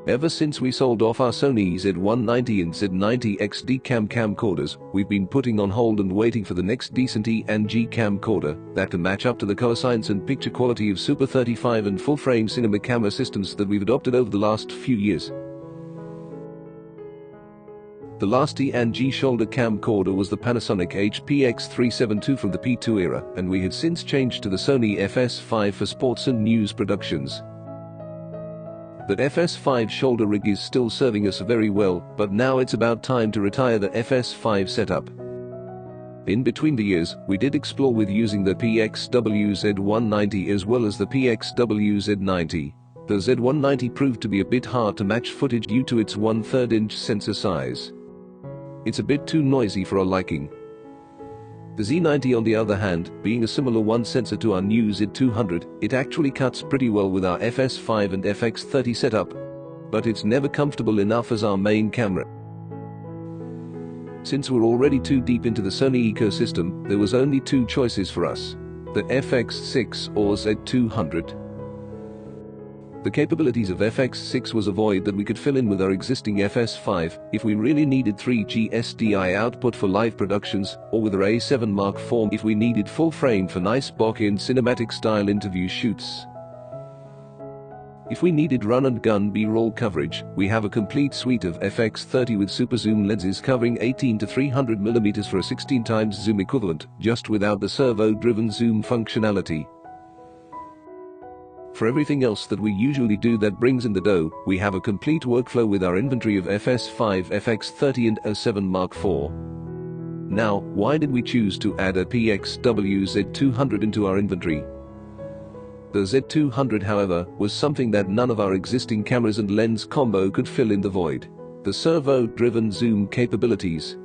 Ever since we sold off our Sony Z190 and Z90 XDCAM camcorders, we've been putting on hold and waiting for the next decent E&G camcorder that can match up to the color science and picture quality of Super 35 and full-frame cinema camera systems that we've adopted over the last few years. The last E&G shoulder camcorder was the Panasonic HPX372 from the P2 era, and we had since changed to the Sony FS5 for sports and news productions. That FS5 shoulder rig is still serving us very well, but now it's about time to retire the FS5 setup. In between the years, we did explore with using the PXW-Z190 as well as the PXW-Z90. The Z190 proved to be a bit hard to match footage due to its 1/3 inch sensor size. It's a bit too noisy for our liking. The Z90 on the other hand, being a similar one sensor to our new Z200, it actually cuts pretty well with our FS5 and FX30 setup. But it's never comfortable enough as our main camera. Since we're already too deep into the Sony ecosystem, there was only two choices for us: the FX6 or Z200. The capabilities of FX6 was a void that we could fill in with our existing FS5 if we really needed 3G SDI output for live productions, or with our A7 Mark IV if we needed full frame for nice bokeh and cinematic style interview shoots. If we needed run and gun B-roll coverage, we have a complete suite of FX30 with super zoom lenses covering 18 to 300mm for a 16x zoom equivalent, just without the servo-driven zoom functionality. For everything else that we usually do that brings in the dough, we have a complete workflow with our inventory of FS5, FX30 and A7 Mark IV. Now, why did we choose to add a PXW-Z200 into our inventory? The Z200, however, was something that none of our existing cameras and lens combo could fill in the void: the servo-driven zoom capabilities.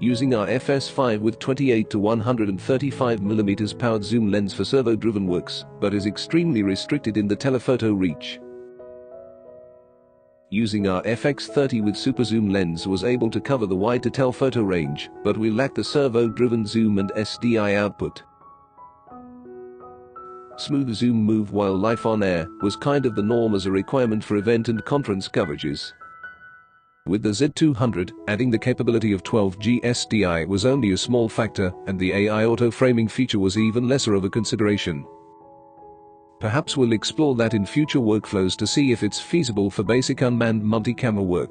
Using our FS5 with 28 to 135mm powered zoom lens for servo-driven works, but is extremely restricted in the telephoto reach. Using our FX30 with super zoom lens was able to cover the wide to telephoto range, but we lacked the servo-driven zoom and SDI output. Smooth zoom move while live on air was kind of the norm as a requirement for event and conference coverages. With the Z200, adding the capability of 12G SDI was only a small factor, and the AI auto-framing feature was even lesser of a consideration. Perhaps we'll explore that in future workflows to see if it's feasible for basic unmanned multi-camera work.